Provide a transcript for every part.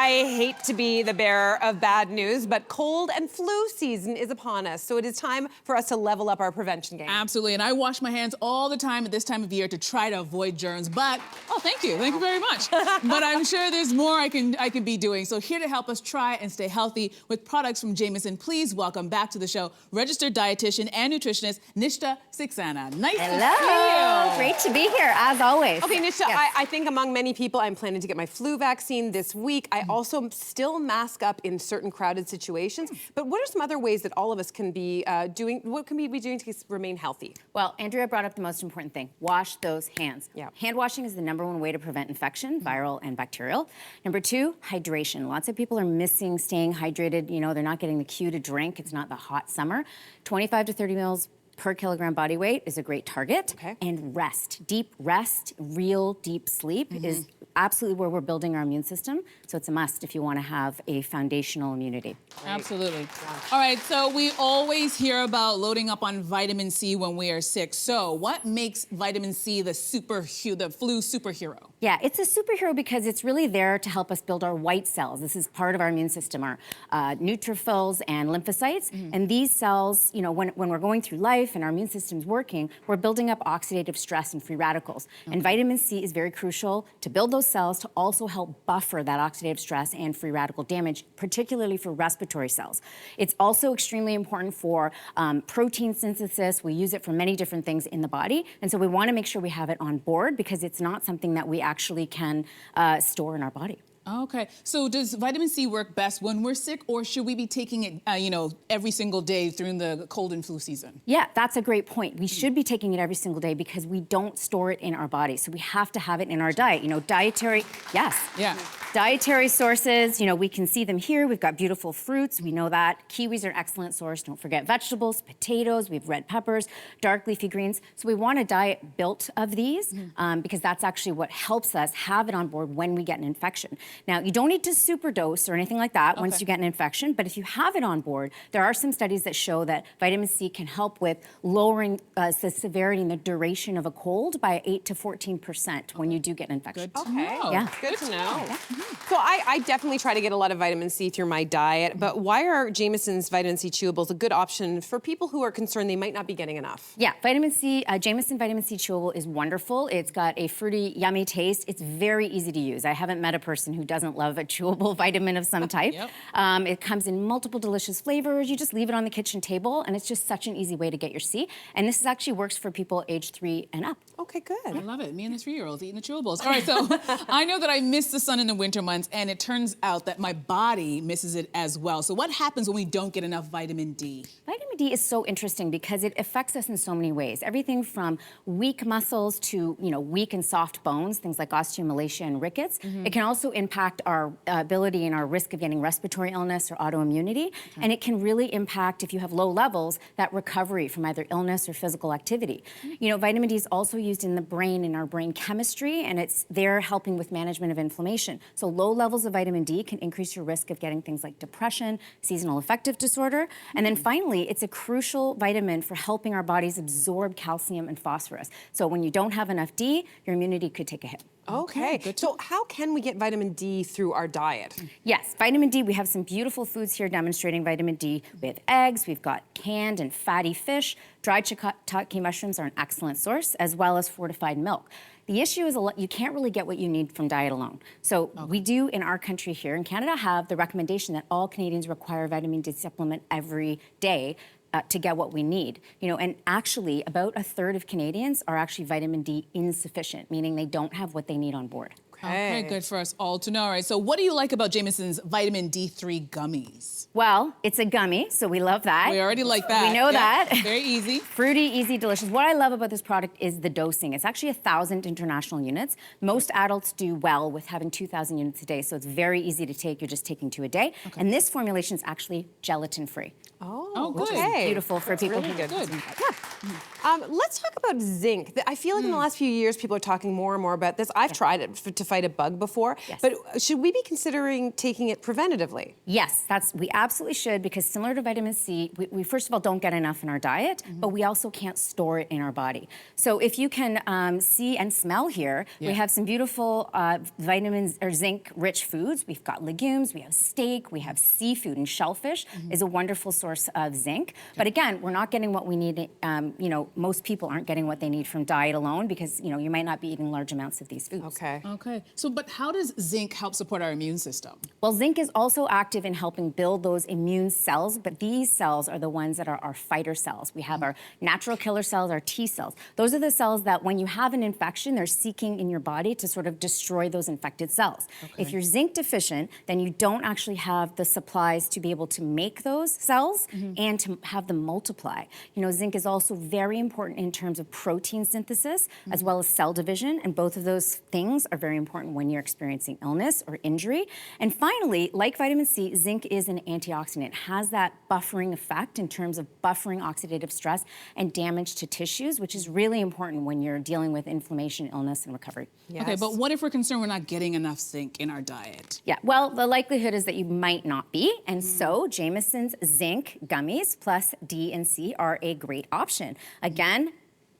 I hate to be the bearer of bad news, but cold and flu season is upon us. So it is time for us to level up our prevention game. Absolutely, and I wash my hands all the time at this time of year to try to avoid germs, but, oh, thank you very much. But I'm sure there's more I can be doing. So here to help us try and stay healthy with products from Jamieson, please welcome back to the show, registered dietitian and nutritionist, Nishta Saxena. Nice to see you. Great to be here, as always. Okay, Nishta, yes. I think among many people, I'm planning to get my flu vaccine this week. I also still mask up in certain crowded situations. But what are some other ways that all of us can be doing? What can we be doing to remain healthy? Well, Andrea brought up the most important thing. Wash those hands. Yeah. Hand washing is the #1 way to prevent infection, viral and bacterial. Number 2, hydration. Lots of people are missing staying hydrated. You know, they're not getting the cue to drink. It's not the hot summer. 25 to 30 mils per kilogram body weight is a great target. Okay. And rest, deep rest, real deep sleep is absolutely where we're building our immune system. So it's a must if you want to have a foundational immunity. Absolutely. All right, so we always hear about loading up on vitamin C when we are sick. So what makes vitamin C the flu superhero? Yeah, it's a superhero because it's really there to help us build our white cells. This is part of our immune system, our neutrophils and lymphocytes. And these cells, you know, when we're going through life and our immune system's working, we're building up oxidative stress and free radicals. And vitamin C is very crucial to build those cells to also help buffer that oxidative stress and free radical damage, particularly for respiratory cells. It's also extremely important for protein synthesis. We use it for many different things in the body. And so we want to make sure we have it on board because it's not something that we actually can store in our body. Okay, so does vitamin C work best when we're sick, or should we be taking it, you know, every single day during the cold and flu season? Yeah, that's a great point. We should be taking it every single day because we don't store it in our body. So we have to have it in our diet. You know, dietary sources, you know, we can see them here. We've got beautiful fruits. We know that. Kiwis are an excellent source. Don't forget vegetables, potatoes. We have red peppers, dark leafy greens. So we want a diet built of these because that's actually what helps us have it on board when we get an infection. Now, you don't need to superdose or anything like that once you get an infection, but if you have it on board, there are some studies that show that vitamin C can help with lowering the severity and the duration of a cold by 8 to 14% when you do get an infection. Good to know. Yeah. Good to know. So I definitely try to get a lot of vitamin C through my diet, but why are Jamieson's vitamin C chewables a good option for people who are concerned they might not be getting enough? Yeah, vitamin C, Jamieson Vitamin C Chewable is wonderful. It's got a fruity, yummy taste. It's very easy to use. I haven't met a person who doesn't love a chewable vitamin of some type. It comes in multiple delicious flavors. You just leave it on the kitchen table, and it's just such an easy way to get your C. And this actually works for people age 3 and up. Okay, good. I love it. Me and the 3-year-olds eating the chewables. All right, so I know that I miss the sun in the winter months, and it turns out that my body misses it as well. So what happens when we don't get enough vitamin D? Vitamin D is so interesting because it affects us in so many ways. Everything from weak muscles to, you know, weak and soft bones, things like osteomalacia and rickets. It can also impact our ability and our risk of getting respiratory illness or autoimmunity. And it can really impact, if you have low levels, that recovery from either illness or physical activity. You know, vitamin D is also used in the brain, in our brain chemistry, and it's there helping with management of inflammation. So low levels of vitamin D can increase your risk of getting things like depression, seasonal affective disorder. And then finally, it's a crucial vitamin for helping our bodies absorb calcium and phosphorus. So when you don't have enough D, your immunity could take a hit. Okay, so how can we get vitamin D through our diet? Yes, vitamin D, we have some beautiful foods here demonstrating vitamin D. We have eggs, we've got canned and fatty fish, dried shiitake mushrooms are an excellent source, as well as fortified milk. The issue is you can't really get what you need from diet alone. So we do in our country here in Canada have the recommendation that all Canadians require vitamin D supplement every day to get what we need. You know, and actually about 1/3 of Canadians are actually vitamin D insufficient, meaning they don't have what they need on board. Okay, good for us all to know. All right, so what do you like about Jamieson's vitamin D3 gummies? Well, it's a gummy, so we love that. We already like that. We know that. Very easy. Fruity, easy, delicious. What I love about this product is the dosing. It's actually 1,000 international units. Most adults do well with having 2,000 units a day, so it's very easy to take. You're just taking 2 a day. And this formulation is actually gelatin-free. Oh, good. Okay. Beautiful for people really who good. Yeah. Let's talk about zinc. I feel like in the last few years, people are talking more and more about this. I've tried it to fight a bug before, but should we be considering taking it preventatively? Yes, we absolutely should, because similar to vitamin C, we first of all don't get enough in our diet, but we also can't store it in our body. So if you can see and smell here, we have some beautiful vitamins or zinc-rich foods. We've got legumes, we have steak, we have seafood, and shellfish is a wonderful source of zinc. But again, we're not getting what we need. Most people aren't getting what they need from diet alone, because you might not be eating large amounts of these foods. Okay. So, but how does zinc help support our immune system? Well, zinc is also active in helping build those immune cells, but these cells are the ones that are our fighter cells. We have our natural killer cells, our T cells. Those are the cells that when you have an infection, they're seeking in your body to sort of destroy those infected cells. If you're zinc deficient, then you don't actually have the supplies to be able to make those cells and to have them multiply. Zinc is also very important in terms of protein synthesis as well as cell division, and both of those things are very important when you're experiencing illness or injury. And finally, like vitamin C, zinc is an antioxidant. It has that buffering effect in terms of buffering oxidative stress and damage to tissues, which is really important when you're dealing with inflammation, illness, and recovery. Okay, but what if we're concerned we're not getting enough zinc in our diet? Yeah, well, the likelihood is that you might not be, and so Jamison's zinc gummies plus D and C are a great option. Again,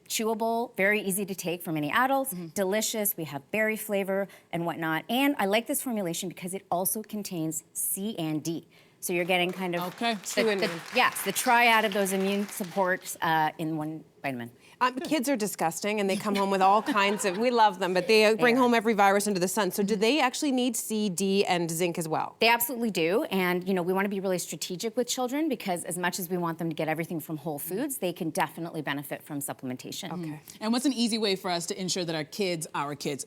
chewable, very easy to take for many adults, delicious. We have berry flavor and whatnot. And I like this formulation because it also contains C and D. So you're getting kind of the triad of those immune supports in one vitamin. Kids are disgusting, and they come home with all kinds of, we love them, but they bring home every virus under the sun. So do they actually need C, D, and zinc as well? They absolutely do. And, we want to be really strategic with children, because as much as we want them to get everything from whole foods, they can definitely benefit from supplementation. Okay. And what's an easy way for us to ensure that our kids,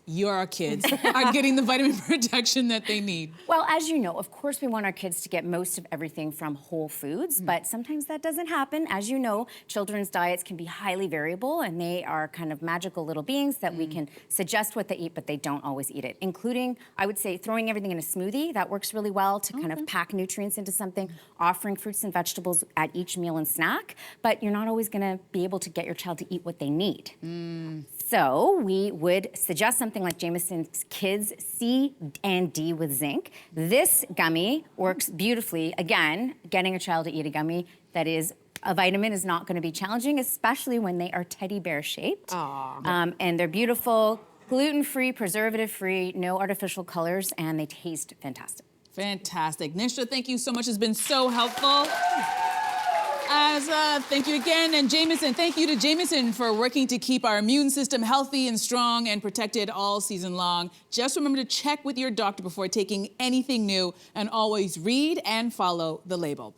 your kids, are getting the vitamin protection that they need? Well, as you know, of course, we want our kids to get most of everything from whole foods, but sometimes that doesn't happen. As you know, children's diets can be highly variable, and they are kind of magical little beings that we can suggest what they eat, but they don't always eat it, including, I would say, throwing everything in a smoothie. That works really well to kind of pack nutrients into something, offering fruits and vegetables at each meal and snack, but you're not always gonna be able to get your child to eat what they need. So we would suggest something like Jamison's Kids C and D with zinc. This gummy works beautifully. Again, getting a child to eat a gummy that is a vitamin is not going to be challenging, especially when they are teddy bear shaped. And they're beautiful, gluten-free, preservative-free, no artificial colors, and they taste fantastic. Fantastic. Nishta, thank you so much. It's been so helpful. Thank you again. And Jamison, thank you to Jamison for working to keep our immune system healthy and strong and protected all season long. Just remember to check with your doctor before taking anything new, and always read and follow the label.